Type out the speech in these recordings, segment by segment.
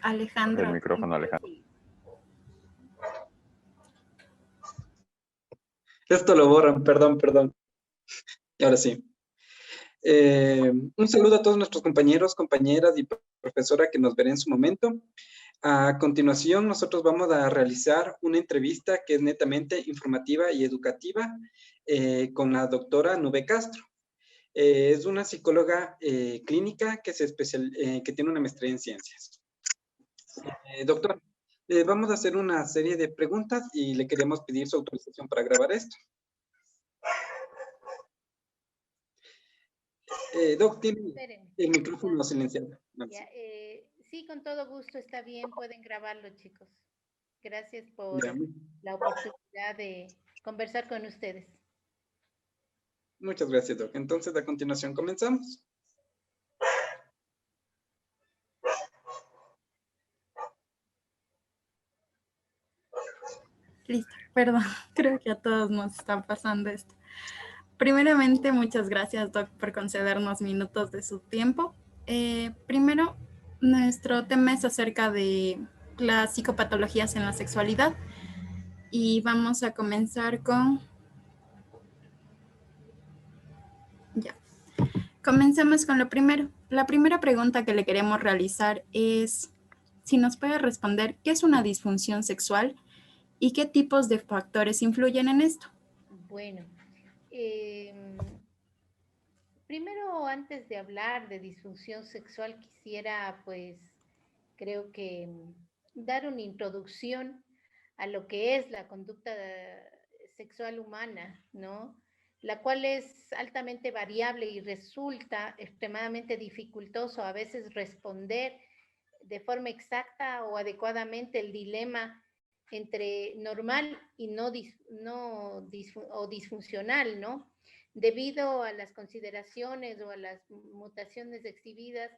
Alejandro. El micrófono, Alejandro. Esto lo borran, perdón. Y ahora sí. Un saludo a todos nuestros compañeros, compañeras y profesora que nos veré en su momento. A continuación, nosotros vamos a realizar una entrevista que es netamente informativa y educativa con la doctora Nube Castro. Es una psicóloga clínica que tiene una maestría en ciencias. Doctor, vamos a hacer una serie de preguntas y le queremos pedir su autorización para grabar esto. Doc, tiene el micrófono silenciado. Ya, sí, con todo gusto, está bien, pueden grabarlo, chicos. Gracias por la oportunidad de conversar con ustedes. Muchas gracias, Doc. Entonces, a continuación, comenzamos. Listo, perdón, creo que a todos nos está pasando esto. Primeramente, muchas gracias, Doc, por concedernos minutos de su tiempo. Primero, nuestro tema es acerca de las psicopatologías en la sexualidad y vamos a comenzar con... Ya. Comencemos con lo primero. La primera pregunta que le queremos realizar es si nos puede responder qué es una disfunción sexual y qué tipos de factores influyen en esto. Bueno, primero, antes de hablar de disfunción sexual, quisiera, pues, creo que dar una introducción a lo que es la conducta sexual humana, ¿no? La cual es altamente variable y resulta extremadamente dificultoso a veces responder de forma exacta o adecuadamente el dilema entre normal y disfuncional, ¿no? Debido a las consideraciones o a las mutaciones exhibidas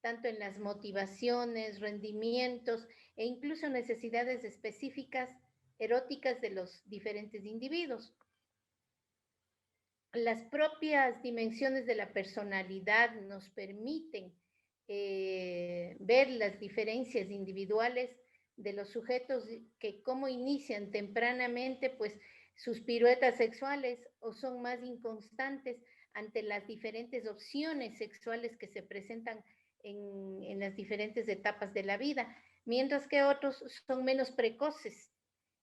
tanto en las motivaciones, rendimientos e incluso necesidades específicas eróticas de los diferentes individuos. Las propias dimensiones de la personalidad nos permiten ver las diferencias individuales de los sujetos que como inician tempranamente pues sus piruetas sexuales o son más inconstantes ante las diferentes opciones sexuales que se presentan en las diferentes etapas de la vida, mientras que otros son menos precoces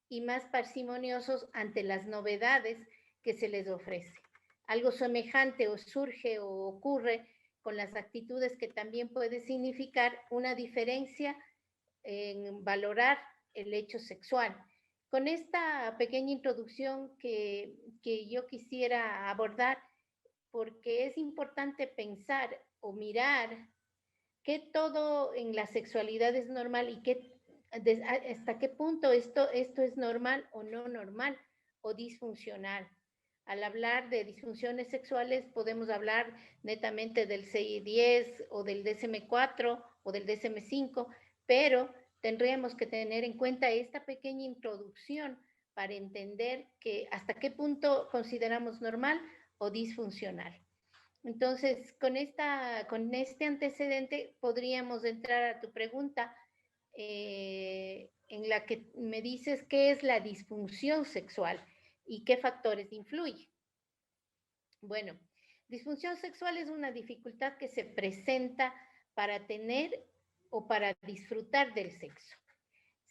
y más parsimoniosos ante las novedades que se les ofrece. Algo semejante o surge o ocurre con las actitudes que también puede significar una diferencia en valorar el hecho sexual. Con esta pequeña introducción que yo quisiera abordar, porque es importante pensar o mirar que todo en la sexualidad es normal y hasta qué punto esto es normal o no normal o disfuncional. Al hablar de disfunciones sexuales podemos hablar netamente del CI-10 o del DSM-4 o del DSM-5, pero tendríamos que tener en cuenta esta pequeña introducción para entender que hasta qué punto consideramos normal o disfuncional. Entonces, con este antecedente podríamos entrar a tu pregunta en la que me dices qué es la disfunción sexual y qué factores influyen. Bueno, disfunción sexual es una dificultad que se presenta para tener o para disfrutar del sexo.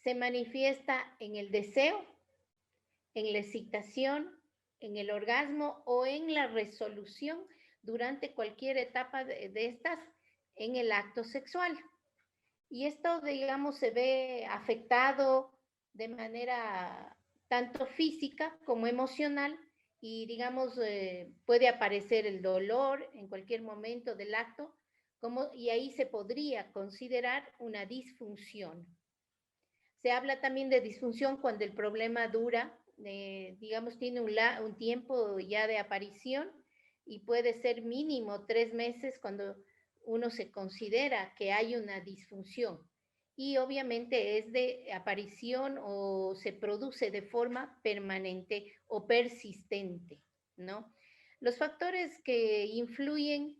Se manifiesta en el deseo, en la excitación, en el orgasmo o en la resolución durante cualquier etapa de estas en el acto sexual. Y esto, digamos, se ve afectado de manera tanto física como emocional y, digamos, puede aparecer el dolor en cualquier momento del acto y ahí se podría considerar una disfunción. Se habla también de disfunción cuando el problema dura, digamos, tiene un tiempo ya de aparición y puede ser mínimo 3 meses cuando uno se considera que hay una disfunción. Y obviamente es de aparición o se produce de forma permanente o persistente, ¿no? Los factores que influyen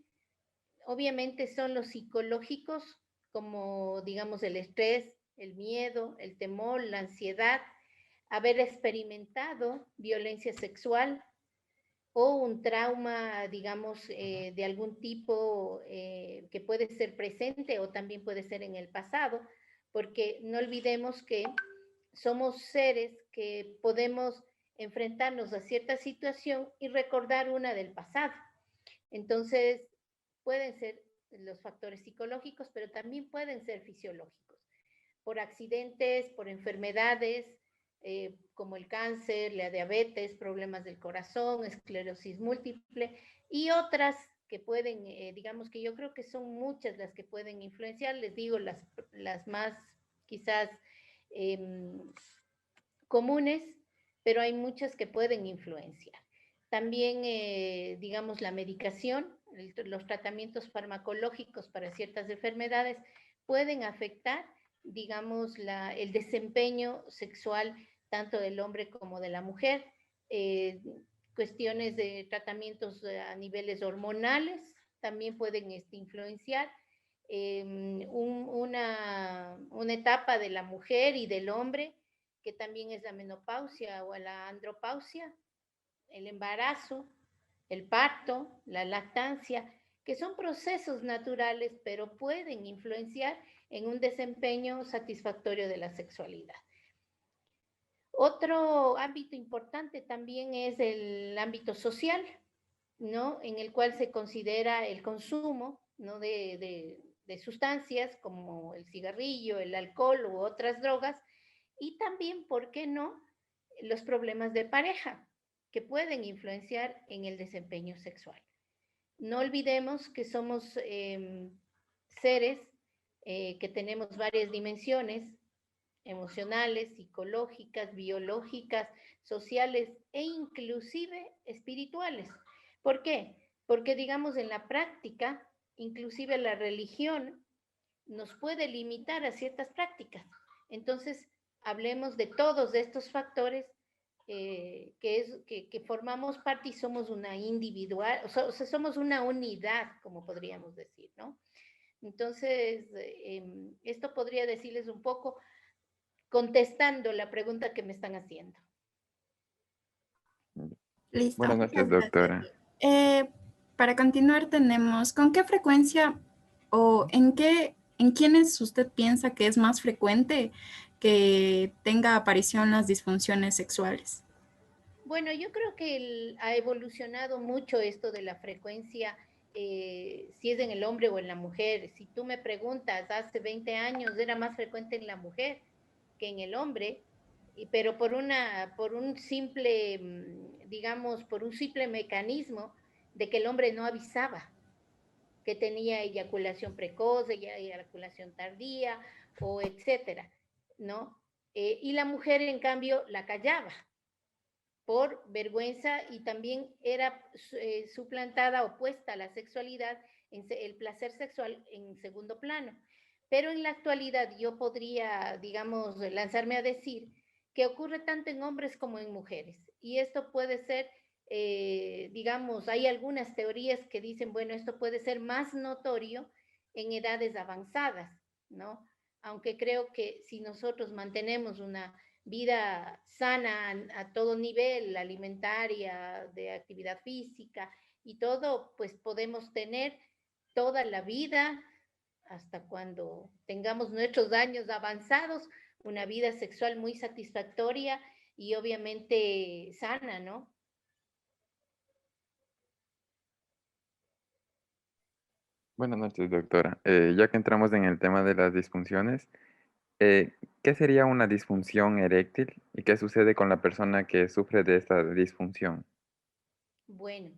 obviamente son los psicológicos, como digamos el estrés, el miedo, el temor, la ansiedad, haber experimentado violencia sexual o un trauma, digamos, de algún tipo que puede ser presente o también puede ser en el pasado, porque no olvidemos que somos seres que podemos enfrentarnos a cierta situación y recordar una del pasado. Entonces, pueden ser los factores psicológicos, pero también pueden ser fisiológicos, por accidentes, por enfermedades, como el cáncer, la diabetes, problemas del corazón, esclerosis múltiple y otras que pueden, digamos que yo creo que son muchas las que pueden influenciar, les digo las más quizás eh, comunes, pero hay muchas que pueden influenciar. También, digamos, la medicación, los tratamientos farmacológicos para ciertas enfermedades pueden afectar, digamos, el desempeño sexual tanto del hombre como de la mujer. Cuestiones de tratamientos a niveles hormonales también pueden influenciar. Una etapa de la mujer y del hombre, que también es la menopausia o la andropausia, el embarazo, el parto, la lactancia, que son procesos naturales, pero pueden influenciar en un desempeño satisfactorio de la sexualidad. Otro ámbito importante también es el ámbito social, ¿no? En el cual se considera el consumo, ¿no? de sustancias como el cigarrillo, el alcohol u otras drogas, y también, ¿por qué no?, los problemas de pareja que pueden influenciar en el desempeño sexual. No olvidemos que somos seres que tenemos varias dimensiones emocionales, psicológicas, biológicas, sociales e inclusive espirituales. ¿Por qué? Porque digamos en la práctica, inclusive la religión nos puede limitar a ciertas prácticas. Entonces, hablemos de todos estos factores que formamos parte y somos una individual, o sea, somos una unidad, como podríamos decir, ¿no? Entonces, esto podría decirles un poco contestando la pregunta que me están haciendo. Listo. Buenas noches, doctora. Para continuar tenemos, ¿con qué frecuencia o en quiénes usted piensa que es más frecuente que tenga aparición las disfunciones sexuales? Bueno, yo creo que ha evolucionado mucho esto de la frecuencia, si es en el hombre o en la mujer. Si tú me preguntas, hace 20 años era más frecuente en la mujer que en el hombre, pero por un simple, digamos, por un simple mecanismo de que el hombre no avisaba que tenía eyaculación precoz, eyaculación tardía, o etcétera, ¿no? Y la mujer, en cambio, la callaba por vergüenza y también era suplantada o puesta a la sexualidad, el placer sexual en segundo plano. Pero en la actualidad yo podría, digamos, lanzarme a decir que ocurre tanto en hombres como en mujeres. Y esto puede ser, digamos, hay algunas teorías que dicen, bueno, esto puede ser más notorio en edades avanzadas, ¿no? Aunque creo que si nosotros mantenemos una vida sana a todo nivel, alimentaria, de actividad física y todo, pues podemos tener toda la vida hasta cuando tengamos nuestros años avanzados, una vida sexual muy satisfactoria y obviamente sana, ¿no? Buenas noches, doctora. Ya que entramos en el tema de las disfunciones, ¿qué sería una disfunción eréctil y qué sucede con la persona que sufre de esta disfunción? Bueno,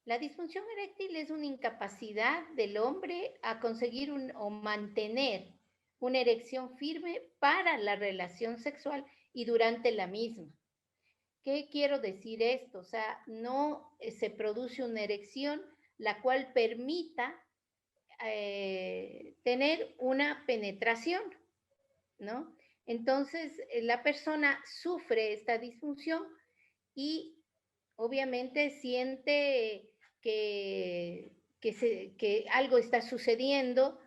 la disfunción eréctil es una incapacidad del hombre a conseguir o mantener una erección firme para la relación sexual y durante la misma. ¿Qué quiero decir esto? O sea, no se produce una erección la cual permita tener una penetración, ¿no? Entonces, la persona sufre esta disfunción y obviamente siente que algo está sucediendo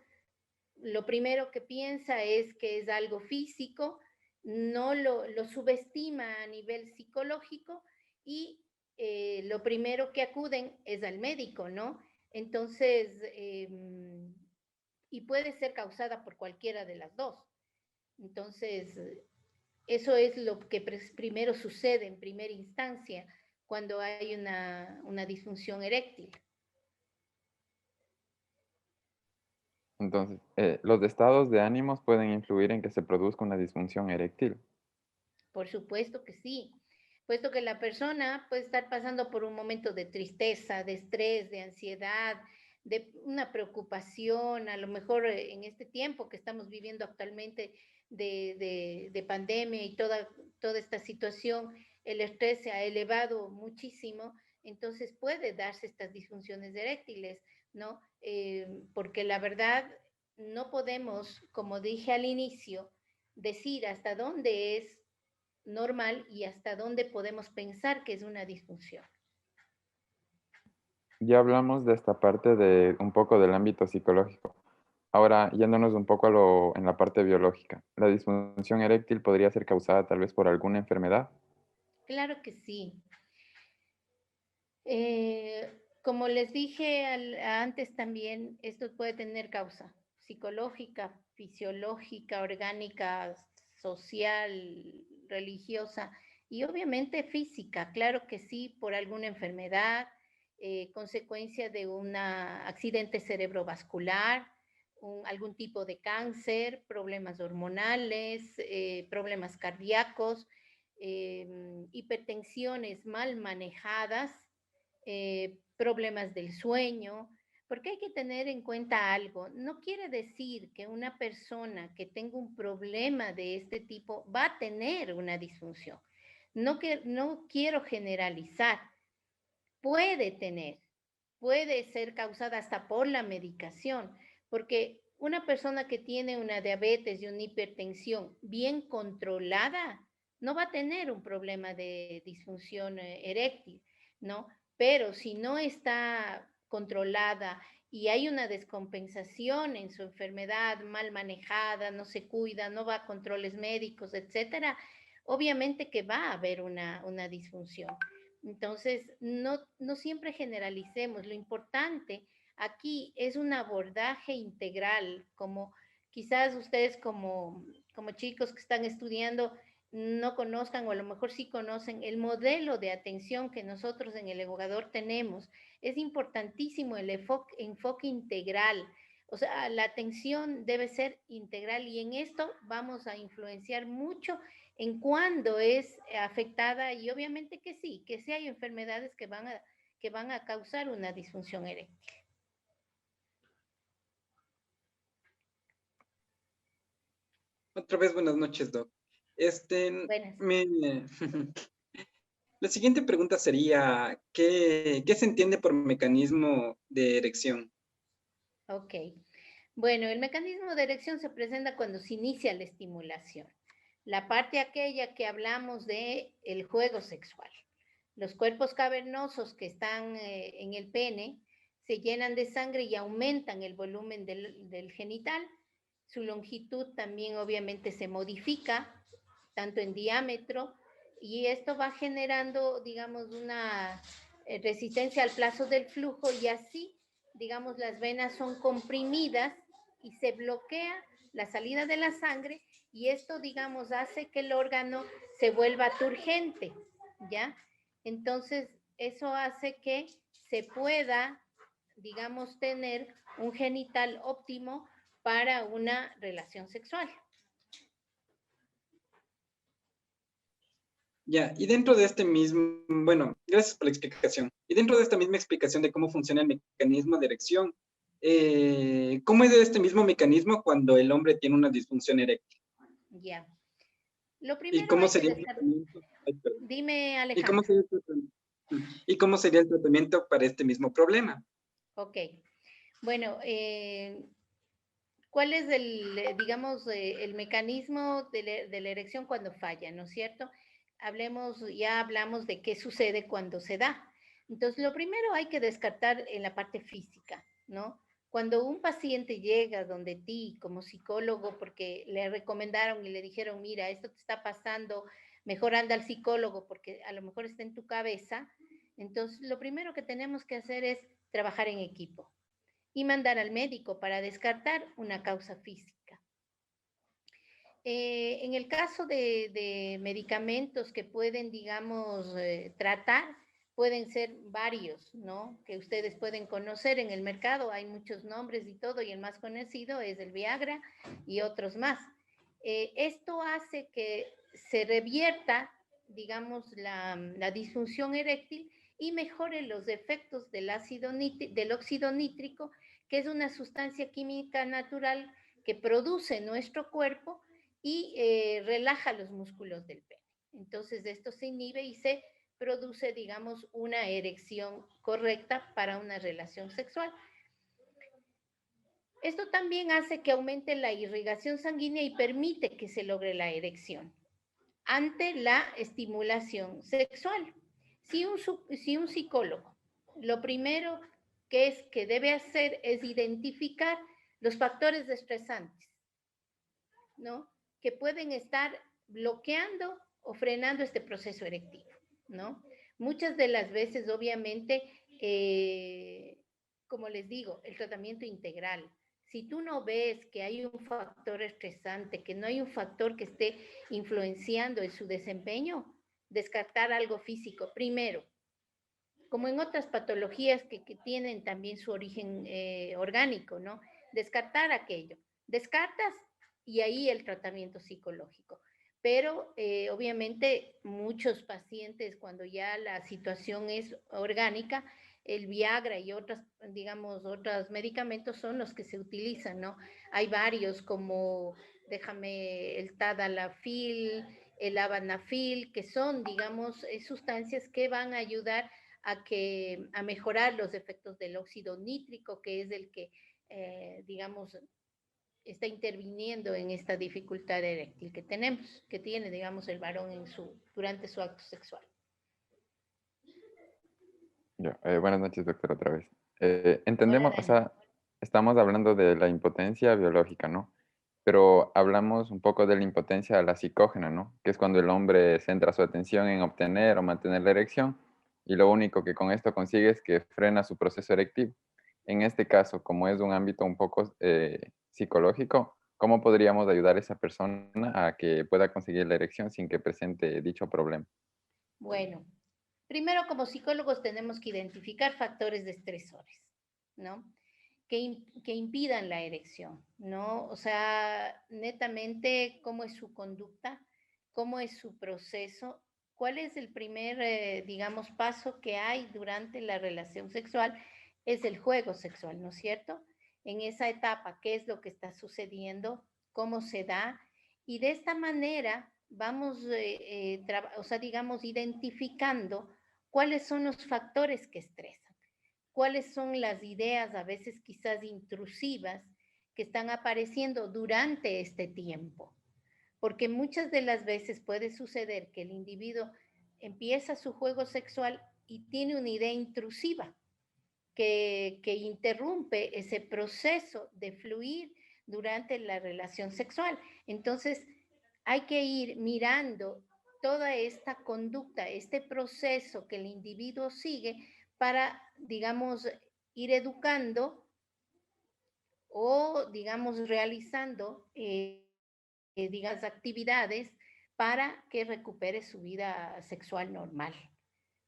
lo primero que piensa es que es algo físico, no lo subestima a nivel psicológico y lo primero que acuden es al médico, ¿no? Entonces, y puede ser causada por cualquiera de las dos. Entonces, eso es lo que primero sucede en primera instancia cuando hay una disfunción eréctil. Entonces, ¿los estados de ánimos pueden influir en que se produzca una disfunción eréctil? Por supuesto que sí, puesto que la persona puede estar pasando por un momento de tristeza, de estrés, de ansiedad, de una preocupación, a lo mejor en este tiempo que estamos viviendo actualmente de pandemia y toda esta situación, el estrés se ha elevado muchísimo, entonces puede darse estas disfunciones eréctiles, ¿no? Porque la verdad no podemos, como dije al inicio, decir hasta dónde es normal y hasta dónde podemos pensar que es una disfunción. Ya hablamos de esta parte de un poco del ámbito psicológico. Ahora, yéndonos un poco en la parte biológica, ¿la disfunción eréctil podría ser causada tal vez por alguna enfermedad? Claro que sí. Como les dije antes también, esto puede tener causa psicológica, fisiológica, orgánica, social, religiosa y obviamente física. Claro que sí, por alguna enfermedad, consecuencia de un accidente cerebrovascular, algún tipo de cáncer, problemas hormonales, problemas cardíacos, hipertensiones mal manejadas, problemas del sueño, porque hay que tener en cuenta algo. No quiere decir que una persona que tenga un problema de este tipo va a tener una disfunción. No quiero generalizar. Puede tener, puede ser causada hasta por la medicación, porque una persona que tiene una diabetes y una hipertensión bien controlada no va a tener un problema de disfunción eréctil, ¿no? Pero si no está controlada y hay una descompensación en su enfermedad mal manejada, no se cuida, no va a controles médicos, etcétera, obviamente que va a haber una disfunción. Entonces, no siempre generalicemos. Lo importante aquí es un abordaje integral, como quizás ustedes como chicos que están estudiando no conozcan o a lo mejor sí conocen el modelo de atención que nosotros en el educador tenemos. Es importantísimo el enfoque integral. O sea, la atención debe ser integral y en esto vamos a influenciar mucho en cuándo es afectada y obviamente que sí hay enfermedades que van a causar una disfunción eréctil. Otra vez, buenas noches, Doc. Buenas. La siguiente pregunta sería, ¿qué se entiende por mecanismo de erección? Ok. Bueno, el mecanismo de erección se presenta cuando se inicia la estimulación. La parte aquella que hablamos de el juego sexual. Los cuerpos cavernosos que están en el pene se llenan de sangre y aumentan el volumen del genital. Su longitud también obviamente se modifica, tanto en diámetro, y esto va generando, digamos, una resistencia al plazo del flujo y así, digamos, las venas son comprimidas y se bloquea la salida de la sangre y esto, digamos, hace que el órgano se vuelva turgente, ¿ya? Entonces, eso hace que se pueda, digamos, tener un genital óptimo para una relación sexual. Ya, y dentro de este mismo, bueno, gracias por la explicación. Y dentro de esta misma explicación de cómo funciona el mecanismo de erección, ¿cómo es este mismo mecanismo cuando el hombre tiene una disfunción eréctil? Ya. Lo ¿Y primero cómo hay que sería el descartar. tratamiento? Ay, perdón. Dime, ¿Y cómo Alejandro. sería el tratamiento? ¿Y cómo sería el tratamiento para este mismo problema? Ok. Bueno, ¿cuál es digamos, el mecanismo de la erección cuando falla, ¿no es cierto? Ya hablamos de qué sucede cuando se da. Entonces, lo primero hay que descartar en la parte física, ¿no? Cuando un paciente llega donde ti como psicólogo porque le recomendaron y le dijeron, mira, esto te está pasando, mejor anda al psicólogo porque a lo mejor está en tu cabeza, entonces lo primero que tenemos que hacer es trabajar en equipo y mandar al médico para descartar una causa física. En el caso de medicamentos que pueden, digamos, tratar, pueden ser varios, ¿no? Que ustedes pueden conocer en el mercado, hay muchos nombres y todo, y el más conocido es el Viagra y otros más. Esto hace que se revierta, digamos, la disfunción eréctil y mejore los efectos del óxido nítrico, que es una sustancia química natural que produce nuestro cuerpo y relaja los músculos del pene. Entonces esto se inhibe y se produce, digamos, una erección correcta para una relación sexual. Esto también hace que aumente la irrigación sanguínea y permite que se logre la erección ante la estimulación sexual. Si un psicólogo, lo primero que debe hacer es identificar los factores estresantes, ¿no? Que pueden estar bloqueando o frenando este proceso erectivo, ¿no? Muchas de las veces, obviamente, como les digo, el tratamiento integral. Si tú no ves que hay un factor estresante, que no hay un factor que esté influenciando en su desempeño, descartar algo físico primero. Como en otras patologías que tienen también su origen orgánico, ¿no? Descartar aquello. Descartas y ahí el tratamiento psicológico. Pero obviamente muchos pacientes, cuando ya la situación es orgánica, el Viagra y otros medicamentos son los que se utilizan, ¿no? Hay varios como, el Tadalafil, el Avanafil, que son, digamos, sustancias que van a ayudar a mejorar los efectos del óxido nítrico, que es el que, digamos, está interviniendo en esta dificultad eréctil que tiene, digamos, el varón durante su acto sexual. Buenas noches, doctor, otra vez. Entendemos, o sea, estamos hablando de la impotencia biológica, ¿no? Pero hablamos un poco de la impotencia a la psicógena, ¿no? Que es cuando el hombre centra su atención en obtener o mantener la erección y lo único que con esto consigue es que frena su proceso erectivo. En este caso, como es un ámbito un poco psicológico, ¿cómo podríamos ayudar a esa persona a que pueda conseguir la erección sin que presente dicho problema? Bueno, primero como psicólogos tenemos que identificar factores estresores, ¿no? Que impidan la erección, ¿no? O sea, netamente, cómo es su conducta, cómo es su proceso, cuál es el primer, digamos, paso que hay durante la relación sexual, es el juego sexual, ¿no es cierto? En esa etapa, ¿qué es lo que está sucediendo? ¿Cómo se da? Y de esta manera vamos, digamos, identificando cuáles son los factores que estresan, cuáles son las ideas a veces quizás intrusivas que están apareciendo durante este tiempo. Porque muchas de las veces puede suceder que el individuo empieza su juego sexual y tiene una idea intrusiva que interrumpe ese proceso de fluir durante la relación sexual. Entonces, hay que ir mirando toda esta conducta, este proceso que el individuo sigue para, digamos, ir educando o, digamos, realizando, digamos, actividades para que recupere su vida sexual normal.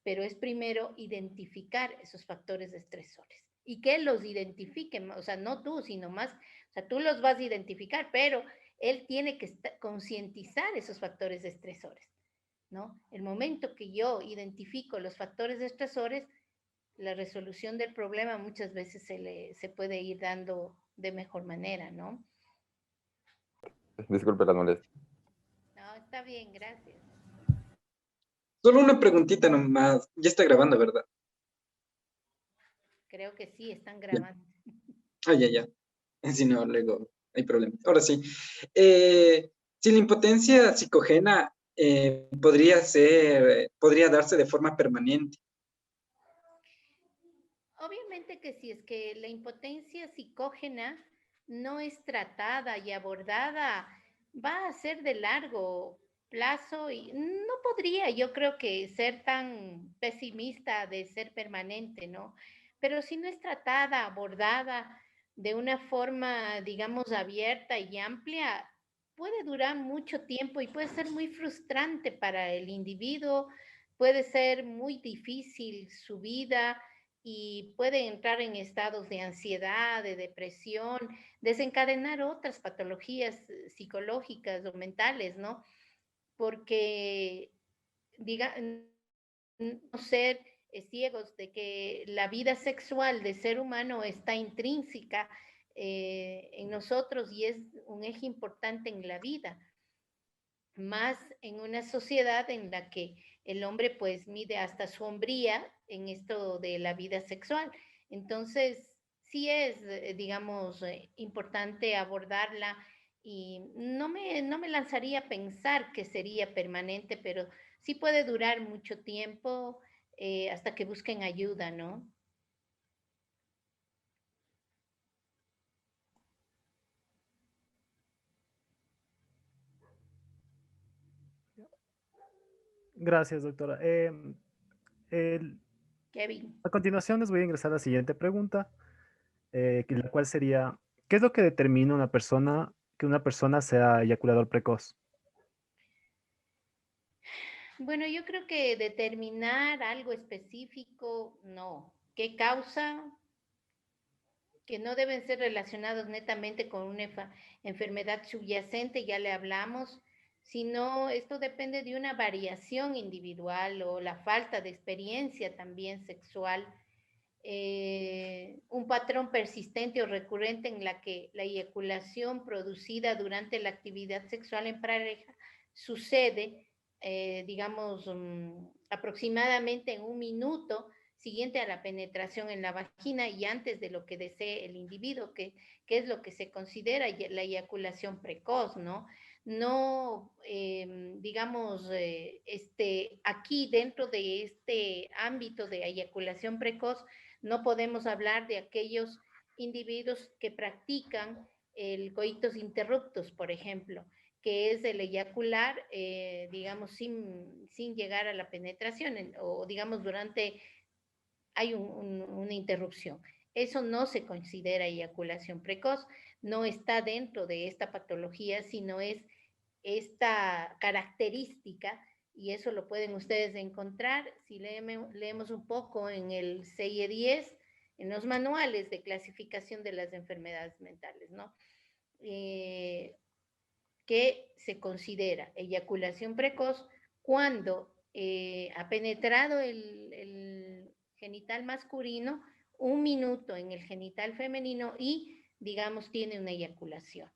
Pero es primero identificar esos factores estresores y que los identifiquen, o sea, no tú, sino más, o sea, tú los vas a identificar, pero él tiene que concientizar esos factores estresores, ¿no? El momento que yo identifico los factores estresores, la resolución del problema muchas veces se puede ir dando de mejor manera, ¿no? Disculpe la molestia. No, está bien, gracias. Solo una preguntita nomás. Ya está grabando, ¿verdad? Creo que sí, están grabando. Ya. Si no, luego hay problemas. Ahora sí. Si la impotencia psicógena podría darse de forma permanente. Obviamente que si es que la impotencia psicógena no es tratada y abordada, va a ser de largo plazo y no podría, yo creo que ser tan pesimista de ser permanente, ¿no? Pero si no es tratada, abordada de una forma, digamos, abierta y amplia, puede durar mucho tiempo y puede ser muy frustrante para el individuo, puede ser muy difícil su vida y puede entrar en estados de ansiedad, de depresión, desencadenar otras patologías psicológicas o mentales, ¿no? Porque, diga, no ser ciegos de que la vida sexual del ser humano está intrínseca en nosotros y es un eje importante en la vida, más en una sociedad en la que el hombre pues mide hasta su hombría en esto de la vida sexual. Entonces, sí es, digamos, importante abordarla y no me lanzaría a pensar que sería permanente, pero sí puede durar mucho tiempo hasta que busquen ayuda, ¿no? Gracias, doctora. El- Kevin. a continuación les voy a ingresar a la siguiente pregunta, la cual sería, ¿qué es lo que determina que una persona sea eyaculador precoz? Bueno, yo creo que determinar algo específico, no. ¿Qué causa? Que no deben ser relacionados netamente con una enfermedad subyacente, ya le hablamos, sino esto depende de una variación individual o la falta de experiencia también sexual, un patrón persistente o recurrente en la que la eyaculación producida durante la actividad sexual en pareja sucede, digamos, aproximadamente en un minuto siguiente a la penetración en la vagina y antes de lo que desee el individuo, que es lo que se considera la eyaculación precoz, ¿no? No, digamos, aquí dentro de este ámbito de eyaculación precoz, no podemos hablar de aquellos individuos que practican el coitus interruptus, por ejemplo, que es el eyacular, digamos, sin llegar a la penetración o digamos durante hay una interrupción. Eso no se considera eyaculación precoz, no está dentro de esta patología, sino es esta característica, y eso lo pueden ustedes encontrar si leemos un poco en el CIE 10, en los manuales de clasificación de las enfermedades mentales, ¿no? Que se considera eyaculación precoz cuando ha penetrado el genital masculino, un minuto en el genital femenino y, digamos, tiene una eyaculación.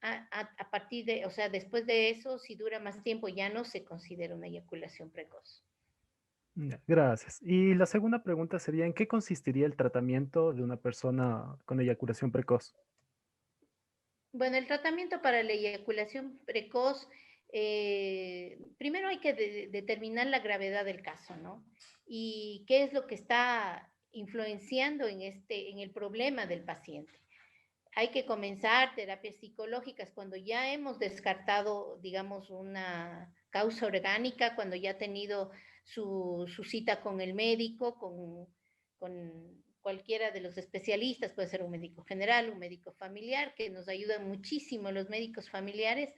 A partir de, o sea, después de eso, si dura más tiempo, ya no se considera una eyaculación precoz. Ya, gracias. Y la segunda pregunta sería, ¿en qué consistiría el tratamiento de una persona con eyaculación precoz? Bueno, el tratamiento para la eyaculación precoz, primero hay que determinar la gravedad del caso, ¿no? Y qué es lo que está influenciando en el problema del paciente. Hay que comenzar terapias psicológicas cuando ya hemos descartado, digamos, una causa orgánica, cuando ya ha tenido su cita con el médico, con cualquiera de los especialistas, puede ser un médico general, un médico familiar, que nos ayudan muchísimo los médicos familiares.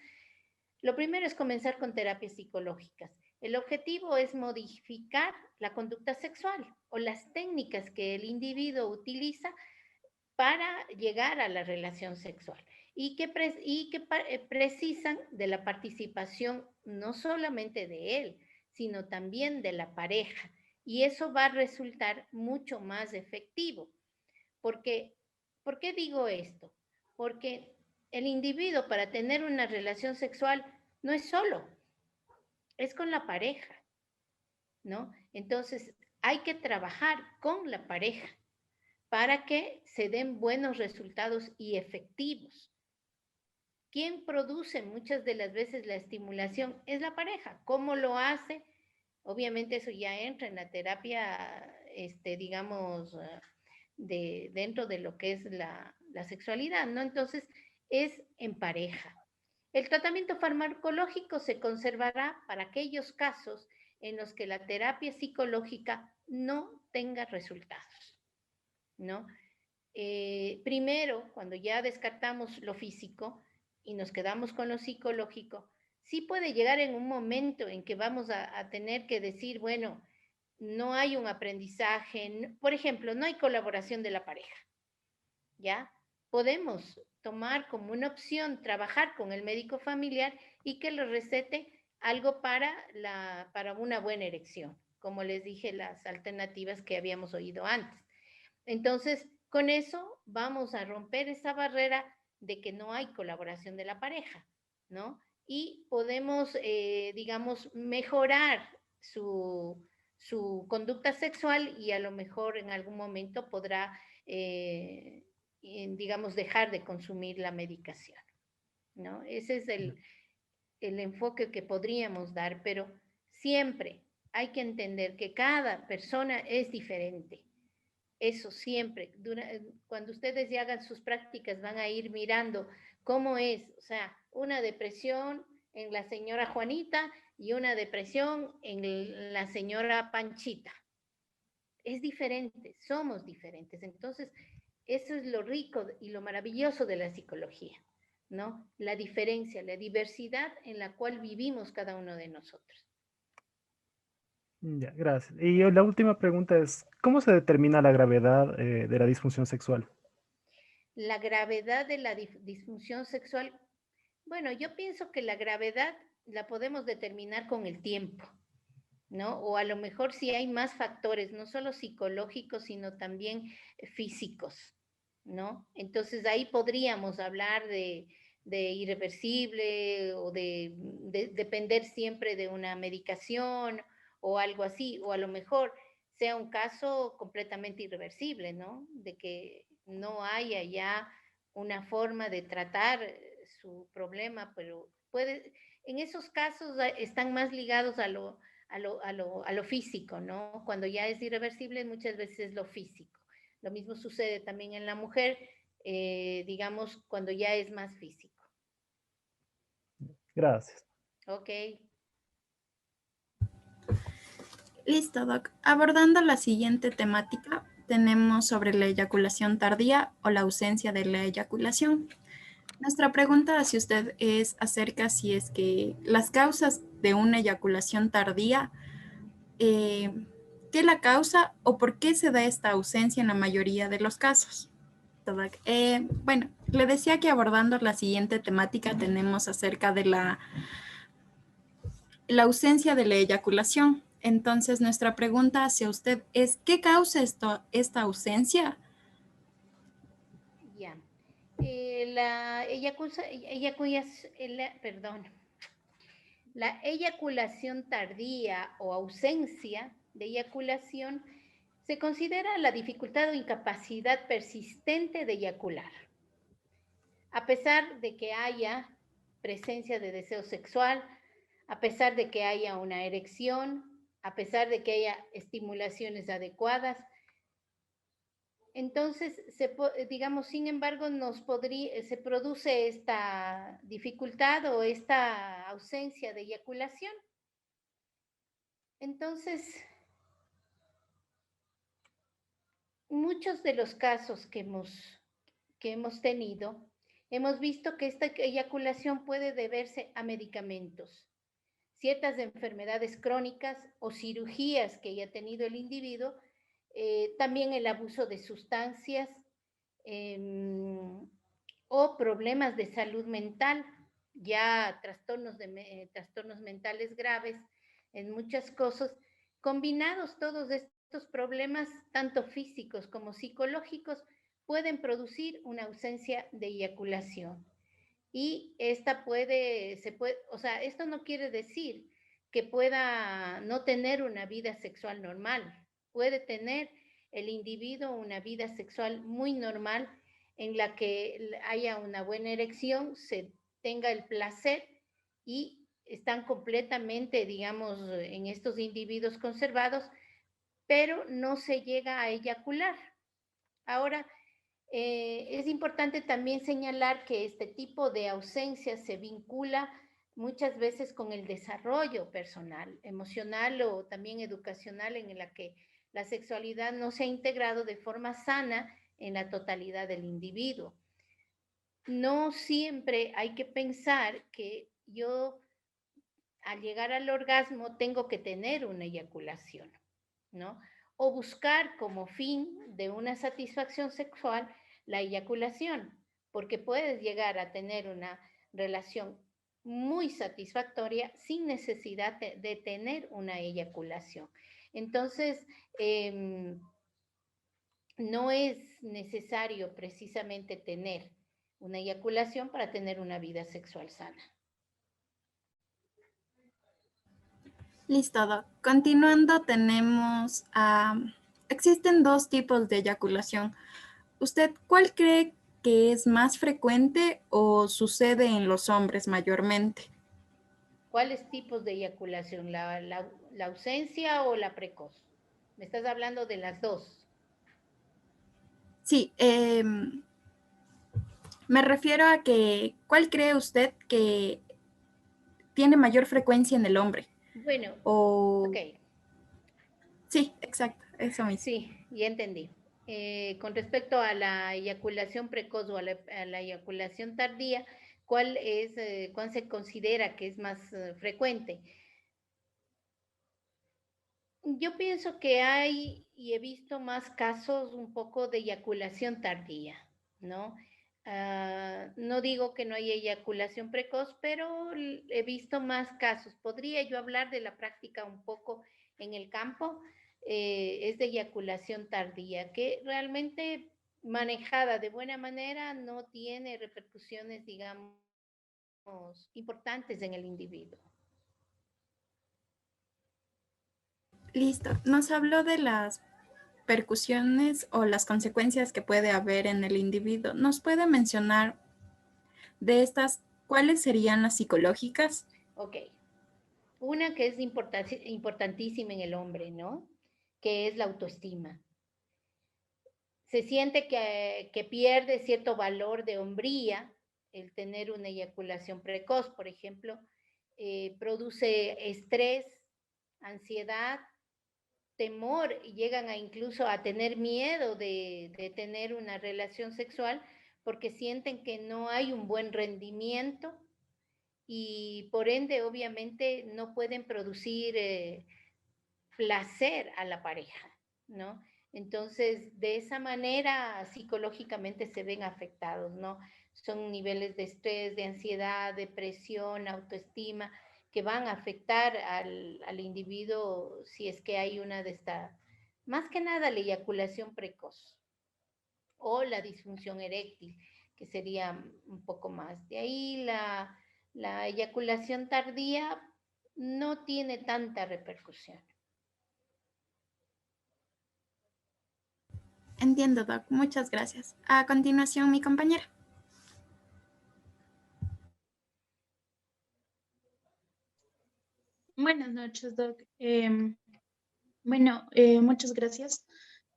Lo primero es comenzar con terapias psicológicas. El objetivo es modificar la conducta sexual o las técnicas que el individuo utiliza para llegar a la relación sexual y que precisan de la participación no solamente de él, sino también de la pareja. Y eso va a resultar mucho más efectivo. Porque, ¿por qué digo esto? Porque el individuo para tener una relación sexual no es solo, es con la pareja, ¿no? Entonces, hay que trabajar con la pareja para que se den buenos resultados y efectivos. ¿Quién produce muchas de las veces la estimulación? Es la pareja. ¿Cómo lo hace? Obviamente eso ya entra en la terapia, digamos, dentro de lo que es la sexualidad, ¿no? Entonces, es en pareja. El tratamiento farmacológico se conservará para aquellos casos en los que la terapia psicológica no tenga resultados, ¿no? Primero, cuando ya descartamos lo físico y nos quedamos con lo psicológico, sí puede llegar en un momento en que vamos a tener que decir, bueno, no hay un aprendizaje, por ejemplo, no hay colaboración de la pareja, ¿ya? Podemos tomar como una opción trabajar con el médico familiar y que le recete algo para una buena erección, como les dije, las alternativas que habíamos oído antes. Entonces, con eso vamos a romper esa barrera de que no hay colaboración de la pareja, ¿no? Y podemos, digamos, mejorar su conducta sexual y a lo mejor en algún momento podrá, digamos, dejar de consumir la medicación, ¿no? Ese es el enfoque que podríamos dar, pero siempre hay que entender que cada persona es diferente. Eso siempre, cuando ustedes ya hagan sus prácticas van a ir mirando cómo es, o sea, una depresión en la señora Juanita y una depresión en la señora Panchita. Es diferente, somos diferentes. Entonces, eso es lo rico y lo maravilloso de la psicología, ¿no? La diferencia, la diversidad en la cual vivimos cada uno de nosotros. Ya, gracias. Y la última pregunta es, ¿cómo se determina la gravedad de la disfunción sexual? La gravedad de la disfunción sexual, bueno, yo pienso que la gravedad la podemos determinar con el tiempo, ¿no? O a lo mejor si hay más factores, no solo psicológicos, sino también físicos, ¿no? Entonces ahí podríamos hablar de irreversible o de depender siempre de una medicación o algo así, o a lo mejor sea un caso completamente irreversible, ¿no? De que no haya ya una forma de tratar su problema, pero en esos casos están más ligados a lo físico, ¿no? Cuando ya es irreversible, muchas veces es lo físico. Lo mismo sucede también en la mujer, digamos, cuando ya es más físico. Gracias. Ok. Listo, Doc. Abordando la siguiente temática, tenemos sobre la eyaculación tardía o la ausencia de la eyaculación. Nuestra pregunta hacia usted es acerca si es que las causas de una eyaculación tardía, ¿qué la causa o por qué se da esta ausencia en la mayoría de los casos? Bueno, le decía que abordando la siguiente temática tenemos acerca de la ausencia de la eyaculación. Entonces, nuestra pregunta hacia usted es, ¿qué causa esta ausencia? Ya. La eyaculación tardía o ausencia de eyaculación se considera la dificultad o incapacidad persistente de eyacular. A pesar de que haya presencia de deseo sexual, a pesar de que haya una erección, a pesar de que haya estimulaciones adecuadas. Entonces, digamos, sin embargo, se produce esta dificultad o esta ausencia de eyaculación. Entonces, muchos de los casos que hemos tenido, hemos visto que esta eyaculación puede deberse a medicamentos, ciertas enfermedades crónicas o cirugías que haya tenido el individuo, también el abuso de sustancias o problemas de salud mental, ya trastornos mentales graves en muchas cosas, combinados todos estos problemas, tanto físicos como psicológicos, pueden producir una ausencia de eyaculación. Y o sea, esto no quiere decir que pueda no tener una vida sexual normal. Puede tener el individuo una vida sexual muy normal en la que haya una buena erección, se tenga el placer y están completamente, digamos, en estos individuos conservados, pero no se llega a eyacular. Ahora, es importante también señalar que este tipo de ausencia se vincula muchas veces con el desarrollo personal, emocional o también educacional en la que la sexualidad no se ha integrado de forma sana en la totalidad del individuo. No siempre hay que pensar que yo al llegar al orgasmo tengo que tener una eyaculación, ¿no? O buscar como fin de una satisfacción sexual la eyaculación, porque puedes llegar a tener una relación muy satisfactoria sin necesidad de tener una eyaculación. Entonces, no es necesario precisamente tener una eyaculación para tener una vida sexual sana. Listo, Doc. Continuando, tenemos existen dos tipos de eyaculación. ¿Usted cuál cree que es más frecuente o sucede en los hombres mayormente? ¿Cuáles tipos de eyaculación? ¿La ausencia o la precoz? Me estás hablando de las dos. Sí, me refiero a que, ¿cuál cree usted que tiene mayor frecuencia en el hombre? Bueno, O... ok. Sí, exacto, eso mismo. Sí, ya entendí. Con respecto a la eyaculación precoz o a la eyaculación tardía, ¿cuál se considera que es más frecuente? Yo pienso que hay y he visto más casos un poco de eyaculación tardía, ¿no? No digo que no haya eyaculación precoz, pero he visto más casos. ¿Podría yo hablar de la práctica un poco en el campo? Es de eyaculación tardía, que realmente manejada de buena manera no tiene repercusiones, digamos, importantes en el individuo. Listo. Nos habló de las percusiones o las consecuencias que puede haber en el individuo. ¿Nos puede mencionar de estas cuáles serían las psicológicas? Ok. Una que es importantísima en el hombre, ¿no? Que es la autoestima. Se siente que pierde cierto valor de hombría el tener una eyaculación precoz, por ejemplo, produce estrés, ansiedad, temor, y llegan a incluso a tener miedo de tener una relación sexual porque sienten que no hay un buen rendimiento y por ende obviamente no pueden producir placer a la pareja, ¿no? Entonces, de esa manera psicológicamente se ven afectados, ¿no? Son niveles de estrés, de ansiedad, depresión, autoestima, que van a afectar al individuo si es que hay una de estas, más que nada la eyaculación precoz o la disfunción eréctil, que sería un poco más. De ahí la eyaculación tardía no tiene tanta repercusión. Entiendo, Doc. Muchas gracias. A continuación, mi compañera. Buenas noches, Doc. Muchas gracias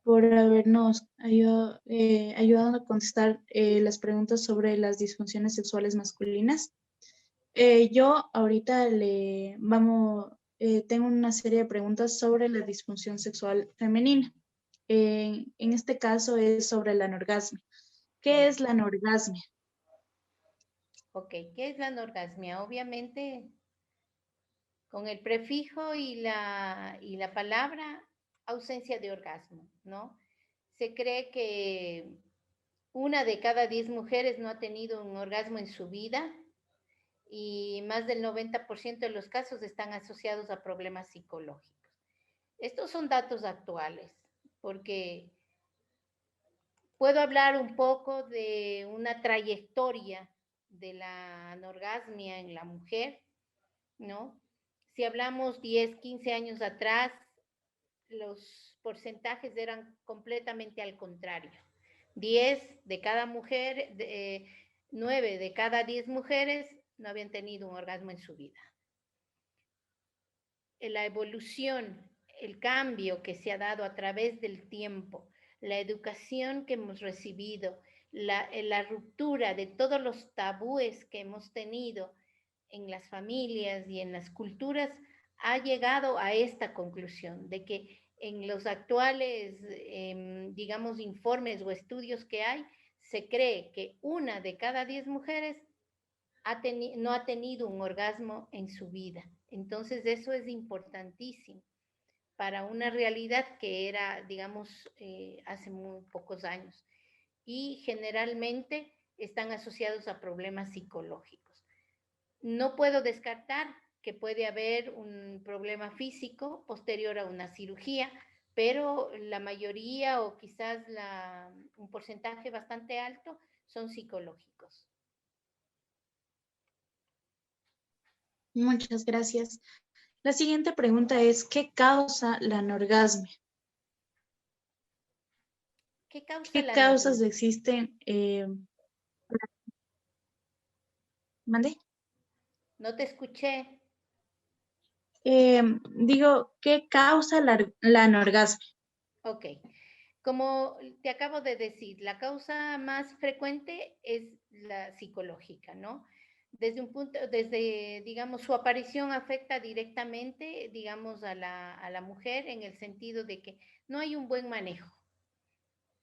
por habernos ayudado a contestar las preguntas sobre las disfunciones sexuales masculinas. Yo ahorita tengo una serie de preguntas sobre la disfunción sexual femenina. En este caso es sobre la anorgasmia. ¿Qué es la anorgasmia? Ok, ¿qué es la anorgasmia? Obviamente, con el prefijo y la palabra, ausencia de orgasmo, ¿no? Se cree que 1 de cada 10 mujeres no ha tenido un orgasmo en su vida y más del 90% de los casos están asociados a problemas psicológicos. Estos son datos actuales, porque puedo hablar un poco de una trayectoria de la anorgasmia en la mujer, ¿no? Si hablamos 10, 15 años atrás, los porcentajes eran completamente al contrario. 10 de cada mujer, 9 de cada 10 mujeres no habían tenido un orgasmo en su vida. La evolución, el cambio que se ha dado a través del tiempo, la educación que hemos recibido, la ruptura de todos los tabúes que hemos tenido en las familias y en las culturas, ha llegado a esta conclusión de que en los actuales, digamos, informes o estudios que hay, se cree que 1 de cada 10 mujeres no ha tenido un orgasmo en su vida. Entonces, eso es importantísimo para una realidad que era, digamos, hace muy pocos años. Y generalmente están asociados a problemas psicológicos. No puedo descartar que puede haber un problema físico posterior a una cirugía, pero la mayoría o quizás un porcentaje bastante alto son psicológicos. Muchas gracias. La siguiente pregunta es, ¿qué causa la anorgasmia? ¿Qué causa ¿Qué causas existen? ¿Mande? No te escuché. Digo, ¿qué causa la anorgasmia? Ok. Como te acabo de decir, la causa más frecuente es la psicológica, ¿no? Desde, digamos, su aparición afecta directamente, digamos, a la mujer en el sentido de que no hay un buen manejo.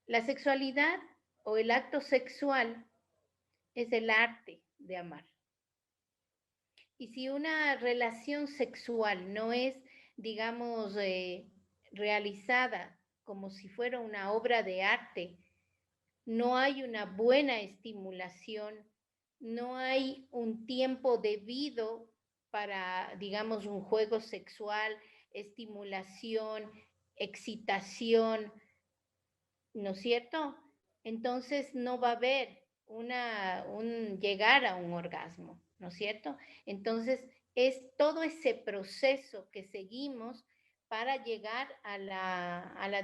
La sexualidad o el acto sexual es el arte de amar. Y si una relación sexual no es, digamos, realizada como si fuera una obra de arte, no hay una buena estimulación, no hay un tiempo debido para, digamos, un juego sexual, estimulación, excitación, ¿no es cierto? Entonces no va a haber un llegar a un orgasmo, ¿no es cierto? Entonces es todo ese proceso que seguimos para llegar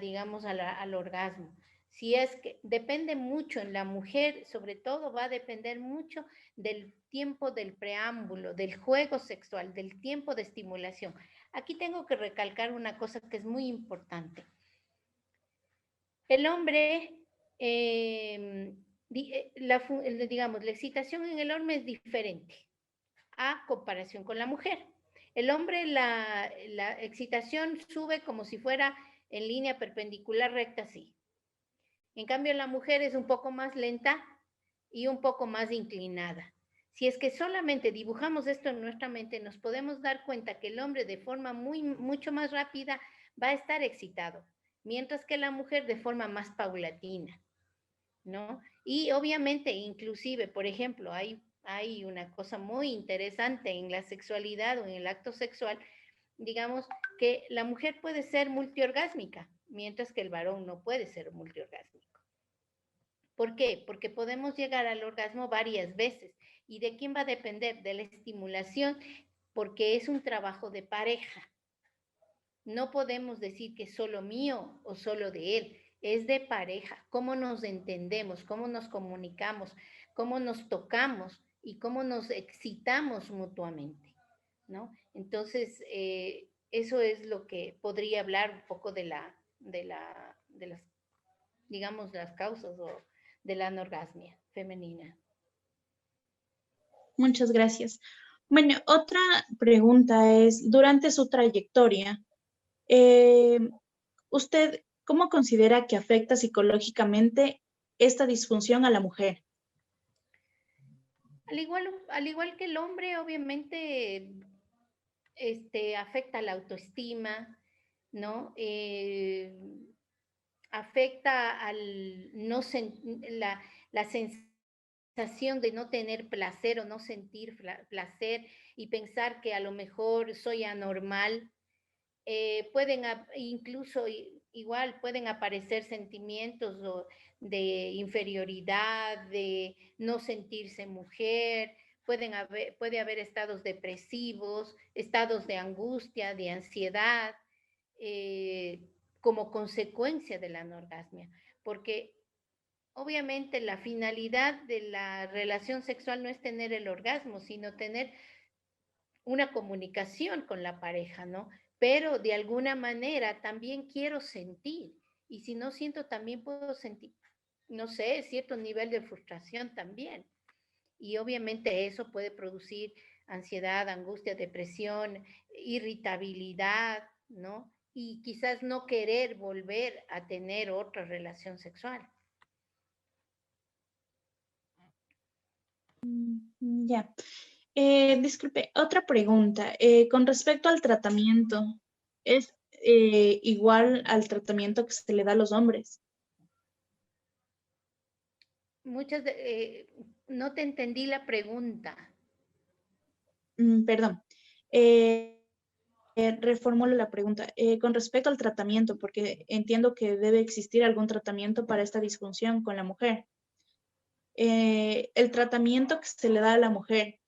digamos, al orgasmo. Si es que depende mucho en la mujer, sobre todo va a depender mucho del tiempo del preámbulo, del juego sexual, del tiempo de estimulación. Aquí tengo que recalcar una cosa que es muy importante. El hombre, digamos, la excitación en el hombre es diferente a comparación con la mujer. El hombre, la excitación sube como si fuera en línea perpendicular recta, así. En cambio, la mujer es un poco más lenta y un poco más inclinada. Si es que solamente dibujamos esto en nuestra mente, nos podemos dar cuenta que el hombre de forma mucho más rápida va a estar excitado, mientras que la mujer de forma más paulatina, ¿no? Y obviamente, inclusive, por ejemplo, hay una cosa muy interesante en la sexualidad o en el acto sexual, digamos, que la mujer puede ser multiorgásmica, mientras que el varón no puede ser multiorgásmico. ¿Por qué? Porque podemos llegar al orgasmo varias veces. ¿Y de quién va a depender? De la estimulación, porque es un trabajo de pareja. No podemos decir que es solo mío o solo de él. Es de pareja. Cómo nos entendemos, cómo nos comunicamos, cómo nos tocamos y cómo nos excitamos mutuamente, ¿no? Entonces, eso es lo que podría hablar un poco de las, digamos, las causas o de la anorgasmia femenina. Muchas gracias. Bueno, otra pregunta es, durante su trayectoria, ¿usted cómo considera que afecta psicológicamente esta disfunción a la mujer? Al igual que el hombre, obviamente, afecta la autoestima, ¿no? Afecta al no la sensación de no tener placer o no sentir placer y pensar que a lo mejor soy anormal. Incluso igual pueden aparecer sentimientos de inferioridad, de no sentirse mujer, puede haber estados depresivos, estados de angustia, de ansiedad, como consecuencia de la anorgasmia, porque obviamente la finalidad de la relación sexual no es tener el orgasmo, sino tener una comunicación con la pareja, ¿no? Pero de alguna manera también quiero sentir Y si no siento, también puedo sentir, no sé, cierto nivel de frustración también. Y obviamente eso puede producir ansiedad, angustia, depresión, irritabilidad, ¿no? Y quizás no querer volver a tener otra relación sexual. Ya. Disculpe, otra pregunta. Con respecto al tratamiento, ¿es igual al tratamiento que se le da a los hombres? No te entendí la pregunta. Perdón. Reformulo la pregunta. Con respecto al tratamiento, porque entiendo que debe existir algún tratamiento para esta disfunción con la mujer. ¿El tratamiento que se le da a la mujer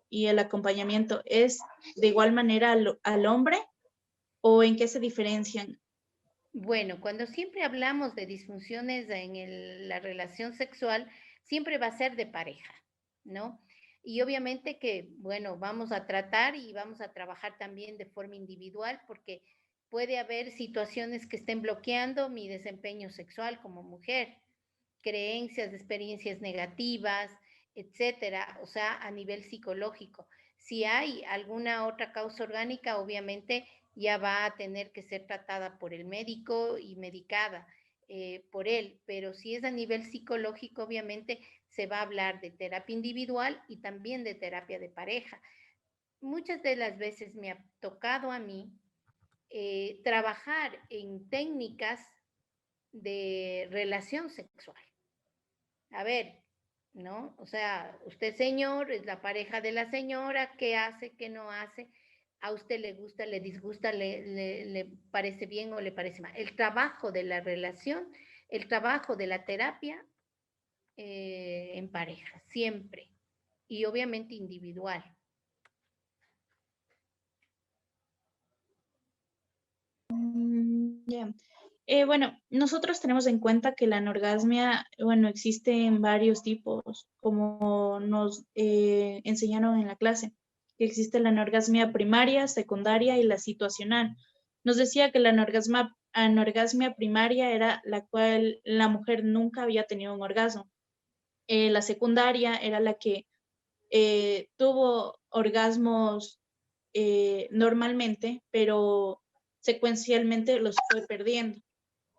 y el acompañamiento es de igual manera al hombre o en qué se diferencian? Bueno, cuando siempre hablamos de disfunciones en la relación sexual, siempre va a ser de pareja, ¿no? Y obviamente que, bueno, vamos a tratar y vamos a trabajar también de forma individual porque puede haber situaciones que estén bloqueando mi desempeño sexual como mujer, creencias, experiencias negativas, etcétera, o sea, a nivel psicológico. Si hay alguna otra causa orgánica, obviamente ya va a tener que ser tratada por el médico y medicada por él, pero si es a nivel psicológico, obviamente se va a hablar de terapia individual y también de terapia de pareja. Muchas de las veces me ha tocado a mí trabajar en técnicas de relación sexual. A ver, ¿no? O sea, usted señor, es la pareja de la señora, ¿qué hace, qué no hace? ¿A usted le gusta, le disgusta, le parece bien o le parece mal? El trabajo de la relación, el trabajo de la terapia en pareja, siempre. Y obviamente individual. Ya. Bueno, nosotros tenemos en cuenta que la anorgasmia, bueno, existe en varios tipos, como nos enseñaron en la clase, que existe la anorgasmia primaria, secundaria y la situacional. Nos decía que la anorgasmia primaria era la cual la mujer nunca había tenido un orgasmo. La secundaria era la que tuvo orgasmos normalmente, pero secuencialmente los fue perdiendo.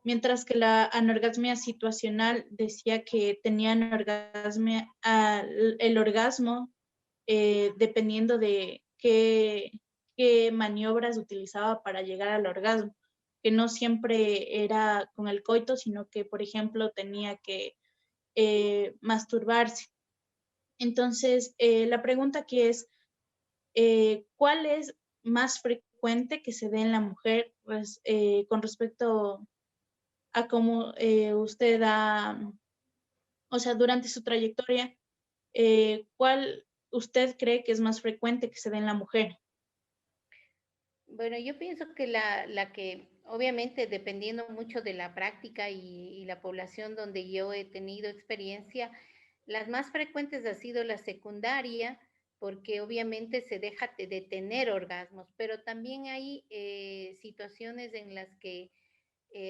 Mientras que la anorgasmia situacional decía que tenían el orgasmo dependiendo de qué maniobras utilizaba para llegar al orgasmo, que no siempre era con el coito, sino que, por ejemplo, tenía que masturbarse. Entonces, la pregunta aquí es, ¿cuál es más frecuente que se dé en la mujer pues, con respecto a cómo usted ha, o sea, durante su trayectoria, ¿cuál usted cree que es más frecuente que se dé en la mujer? Bueno, yo pienso que la que, obviamente, dependiendo mucho de la práctica y la población donde yo he tenido experiencia, las más frecuentes ha sido la secundaria, porque obviamente se deja de tener orgasmos, pero también hay situaciones en las que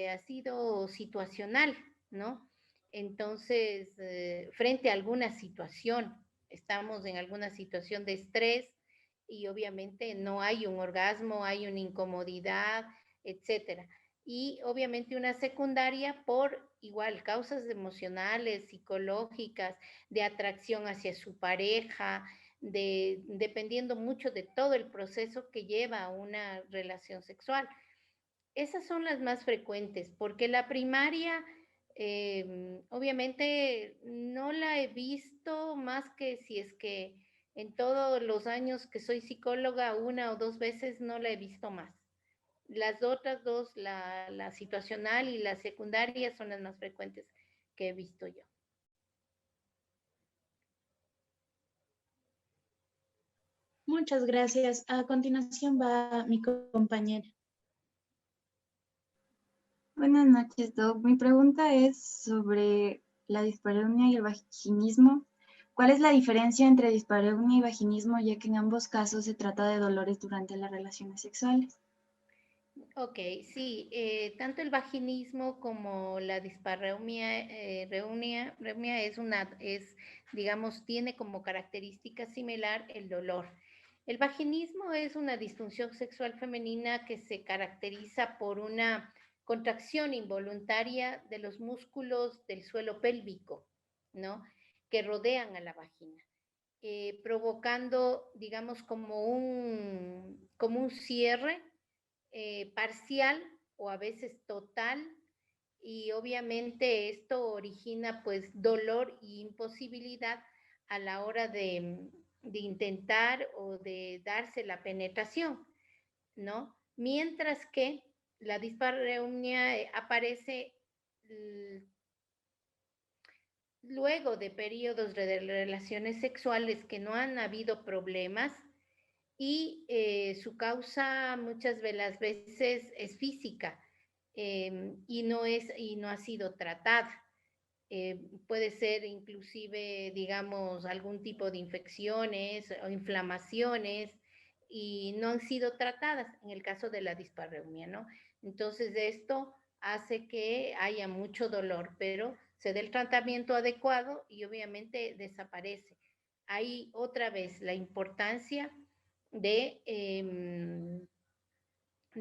ha sido situacional, ¿no? Entonces, frente a alguna situación, estamos en alguna situación de estrés y obviamente no hay un orgasmo, hay una incomodidad, etcétera. Y obviamente una secundaria por igual causas emocionales, psicológicas, de atracción hacia su pareja, dependiendo mucho de todo el proceso que lleva a una relación sexual. Esas son las más frecuentes, porque la primaria, obviamente, no la he visto más que si es que en todos los años que soy psicóloga, una o dos veces no la he visto más. Las otras dos, la situacional y la secundaria, son las más frecuentes que he visto yo. Muchas gracias. A continuación va mi compañera. Buenas noches, Doc. Mi pregunta es sobre la dispareunia y el vaginismo. ¿Cuál es la diferencia entre dispareunia y vaginismo, ya que en ambos casos se trata de dolores durante las relaciones sexuales? Ok, sí, tanto el vaginismo como la dispareunia reumia digamos, tiene como característica similar el dolor. El vaginismo es una disfunción sexual femenina que se caracteriza por una contracción involuntaria de los músculos del suelo pélvico, ¿no? Que rodean a la vagina, provocando, digamos, como un cierre parcial o a veces total, y obviamente esto origina pues dolor y imposibilidad a la hora de intentar o de darse la penetración, ¿no? Mientras que la dispareunia aparece luego de periodos de relaciones sexuales que no han habido problemas, y su causa muchas de las veces es física, y no ha sido tratada. Puede ser inclusive, digamos, algún tipo de infecciones o inflamaciones y no han sido tratadas en el caso de la dispareunia, ¿no? Entonces esto hace que haya mucho dolor, pero se dé el tratamiento adecuado y obviamente desaparece. Hay otra vez la importancia de,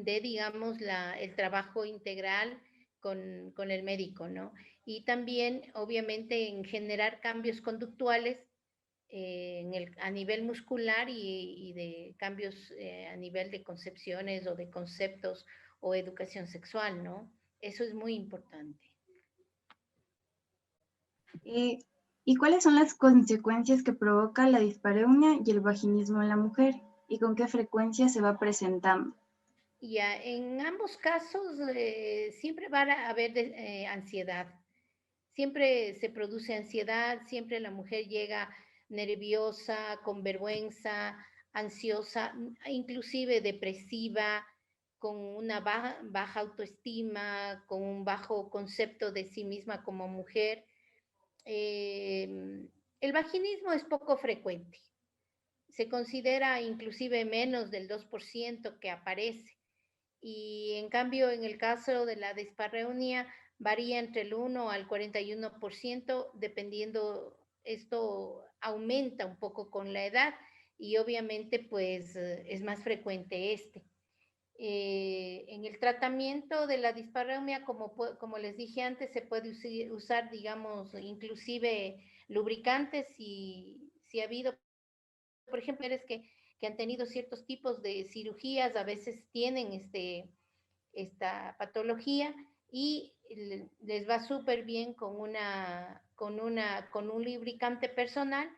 digamos, el trabajo integral con el médico, ¿no? Y también, obviamente, en generar cambios conductuales a nivel muscular y de cambios a nivel de concepciones o de conceptos o educación sexual, ¿no? Eso es muy importante. ¿Y cuáles son las consecuencias que provoca la dispareunia y el vaginismo en la mujer? ¿Y con qué frecuencia se va presentando? Ya, en ambos casos siempre va a haber ansiedad. Siempre se produce ansiedad, siempre la mujer llega nerviosa, con vergüenza, ansiosa, inclusive depresiva, con una baja autoestima, con un bajo concepto de sí misma como mujer. El vaginismo es poco frecuente. Se considera inclusive menos del 2% que aparece. Y en cambio, en el caso de la dispareunia, varía entre el 1 al 41%, dependiendo, esto aumenta un poco con la edad y obviamente pues es más frecuente este. En el tratamiento de la dispareunia, como les dije antes, se puede usar, digamos, inclusive lubricantes si ha habido, por ejemplo, que han tenido ciertos tipos de cirugías, a veces tienen esta patología y les va súper bien con un lubricante personal,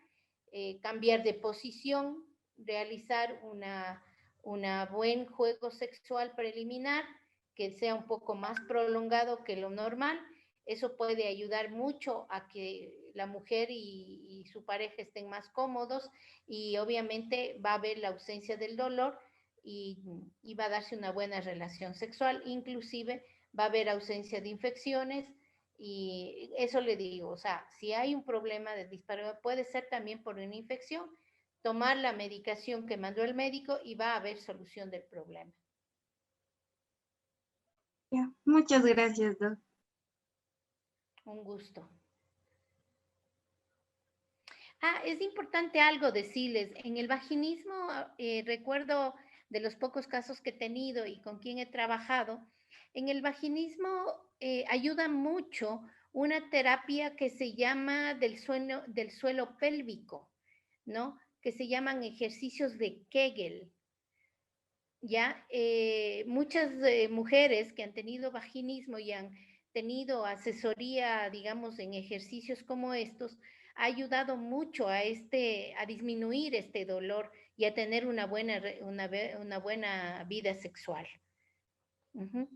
cambiar de posición, realizar una buen juego sexual preliminar que sea un poco más prolongado que lo normal. Eso puede ayudar mucho a que la mujer y su pareja estén más cómodos y obviamente va a haber la ausencia del dolor y va a darse una buena relación sexual, inclusive va a haber ausencia de infecciones y eso le digo, o sea, si hay un problema de dispareunia puede ser también por una infección, tomar la medicación que mandó el médico y va a haber solución del problema. Ya, muchas gracias, Doc. Un gusto. Es importante algo decirles. En el vaginismo, recuerdo de los pocos casos que he tenido y con quien he trabajado, en el vaginismo ayuda mucho una terapia que se llama del suelo pélvico, ¿no? Que se llaman ejercicios de Kegel. Ya, muchas mujeres que han tenido vaginismo y han tenido asesoría, digamos, en ejercicios como estos, ha ayudado mucho a disminuir este dolor y a tener una buena vida sexual. Uh-huh.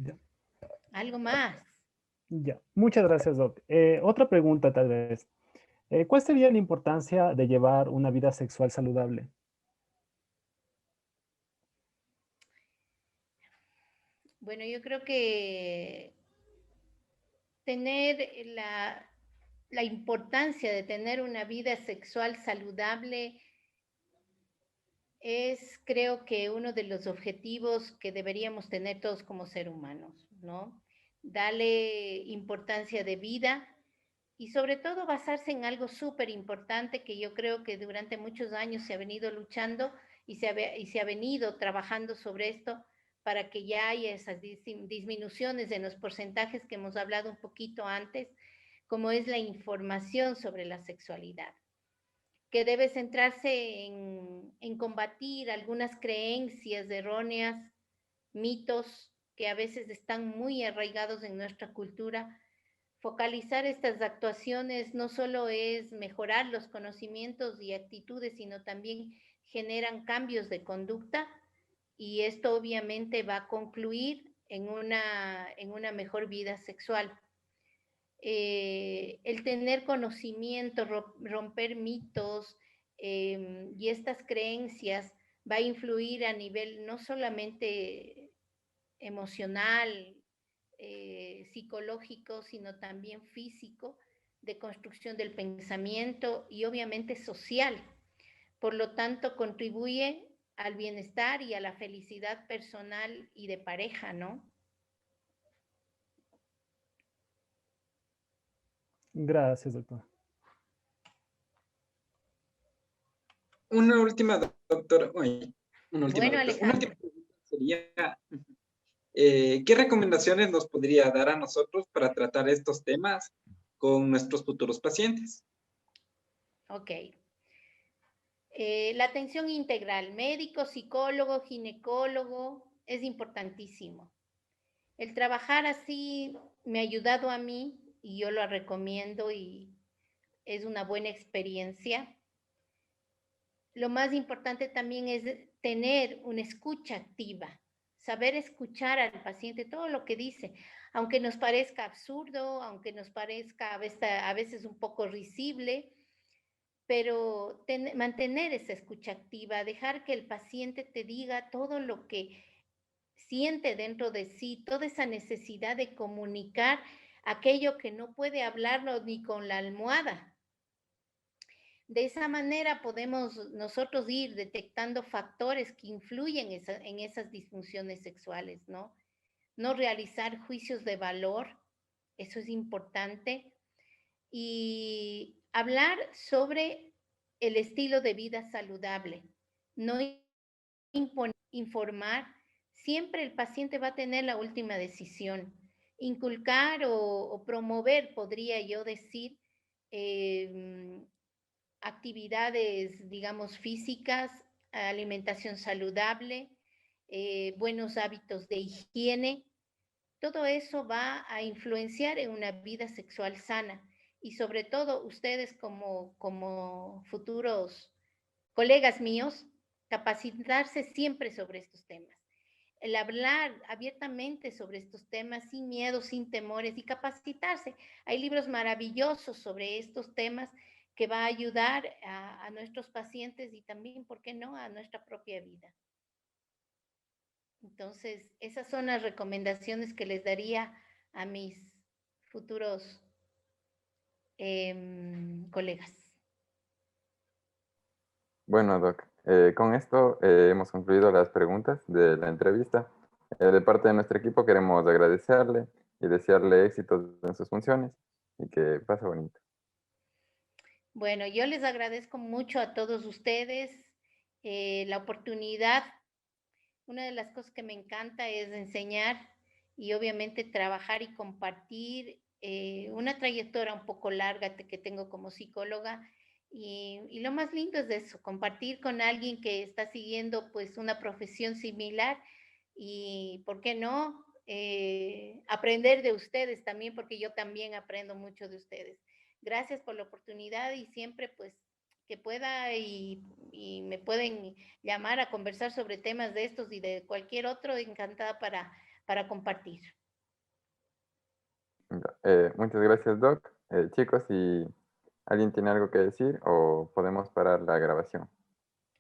Ya. Algo más. Ya, muchas gracias, Doc. Otra pregunta tal vez. ¿Cuál sería la importancia de llevar una vida sexual saludable? Bueno, yo creo que tener la importancia de tener una vida sexual saludable es, creo que, uno de los objetivos que deberíamos tener todos como seres humanos, ¿no? Darle importancia de vida y sobre todo basarse en algo súper importante que yo creo que durante muchos años se ha venido luchando y se ha venido trabajando sobre esto para que ya haya esas disminuciones en los porcentajes que hemos hablado un poquito antes, como es la información sobre la sexualidad, que debe centrarse en combatir algunas creencias erróneas, mitos que a veces están muy arraigados en nuestra cultura. Focalizar estas actuaciones no solo es mejorar los conocimientos y actitudes, sino también generan cambios de conducta y esto obviamente va a concluir en una mejor vida sexual. El tener conocimiento, romper mitos y estas creencias va a influir a nivel no solamente emocional, psicológico, sino también físico, de construcción del pensamiento y obviamente social. Por lo tanto, contribuye al bienestar y a la felicidad personal y de pareja, ¿no? Gracias, doctor. Una última, doctora. Una última, Bueno, doctora. Una Alejandro. última pregunta sería, ¿qué recomendaciones nos podría dar a nosotros para tratar estos temas con nuestros futuros pacientes? Ok. La atención integral, médico, psicólogo, ginecólogo, es importantísimo. El trabajar así me ha ayudado a mí y yo lo recomiendo y es una buena experiencia. Lo más importante también es tener una escucha activa, saber escuchar al paciente todo lo que dice, aunque nos parezca absurdo, aunque nos parezca a veces un poco risible, pero mantener esa escucha activa, dejar que el paciente te diga todo lo que siente dentro de sí, toda esa necesidad de comunicar aquello que no puede hablarlo ni con la almohada. De esa manera podemos nosotros ir detectando factores que influyen en esas disfunciones sexuales, ¿no? No realizar juicios de valor, eso es importante, y hablar sobre el estilo de vida saludable, no informar, siempre el paciente va a tener la última decisión. Inculcar o promover, podría yo decir, actividades, digamos, físicas, alimentación saludable, buenos hábitos de higiene, todo eso va a influenciar en una vida sexual sana. Y sobre todo ustedes como futuros colegas míos, capacitarse siempre sobre estos temas. El hablar abiertamente sobre estos temas sin miedo, sin temores y capacitarse. Hay libros maravillosos sobre estos temas que va a ayudar a nuestros pacientes y también, ¿por qué no?, a nuestra propia vida. Entonces, esas son las recomendaciones que les daría a mis futuros colegas. Bueno, Doc, con esto hemos concluido las preguntas de la entrevista. De parte de nuestro equipo queremos agradecerle y desearle éxito en sus funciones y que pase bonito. Bueno, yo les agradezco mucho a todos ustedes la oportunidad. Una de las cosas que me encanta es enseñar y obviamente trabajar y compartir una trayectoria un poco larga que tengo como psicóloga. Y lo más lindo es eso, compartir con alguien que está siguiendo pues una profesión similar y, ¿por qué no?, aprender de ustedes también, porque yo también aprendo mucho de ustedes. Gracias por la oportunidad y siempre pues que pueda y me pueden llamar a conversar sobre temas de estos y de cualquier otro, encantada para compartir. Muchas gracias, Doc. Chicos, si alguien tiene algo que decir o podemos parar la grabación.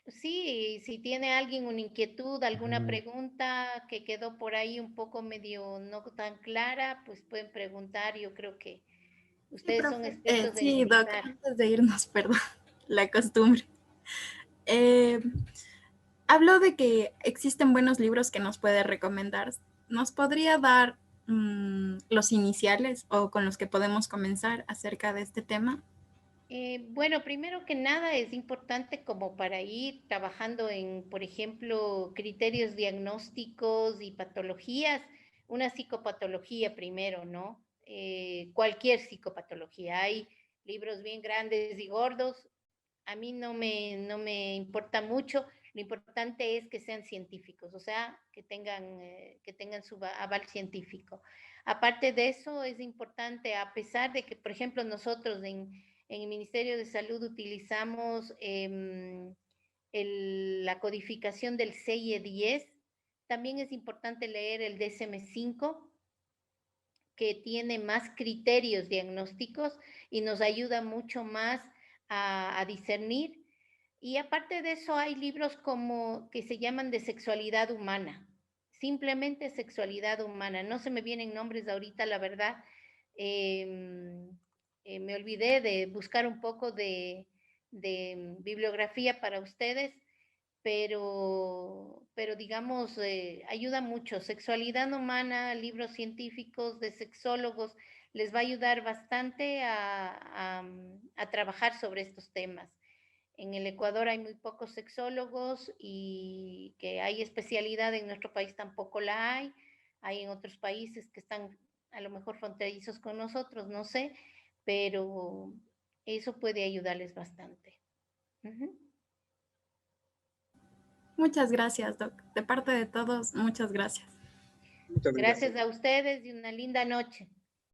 Sí, si tiene alguien una inquietud, alguna pregunta que quedó por ahí un poco medio no tan clara, pues pueden preguntar. Yo creo que Ustedes son expertos en sí, Doc, revisar. antes de irnos, perdón, la costumbre. Habló de que existen buenos libros que nos puede recomendar. ¿Nos podría dar los iniciales o con los que podemos comenzar acerca de este tema? Bueno, primero que nada es importante como para ir trabajando en, por ejemplo, criterios diagnósticos y patologías, una psicopatología primero, ¿no? Cualquier psicopatología. Hay libros bien grandes y gordos. A mí no me importa mucho. Lo importante es que sean científicos, o sea, que tengan su aval científico. Aparte de eso, es importante, a pesar de que, por ejemplo, nosotros en el Ministerio de Salud utilizamos la codificación del CIE-10. También es importante leer el DSM-5, que tiene más criterios diagnósticos y nos ayuda mucho más a discernir. Y aparte de eso, hay libros como que se llaman de sexualidad humana, simplemente sexualidad humana. No se me vienen nombres ahorita, la verdad. Me olvidé de buscar un poco de bibliografía para ustedes, pero digamos, ayuda mucho. Sexualidad humana, libros científicos de sexólogos, les va a ayudar bastante a trabajar sobre estos temas. En el Ecuador hay muy pocos sexólogos y que hay especialidad, en nuestro país tampoco la hay. Hay en otros países que están a lo mejor fronterizos con nosotros, no sé, pero eso puede ayudarles bastante. Muchas gracias, Doc. De parte de todos, muchas gracias. Muchas gracias. Gracias a ustedes y una linda noche.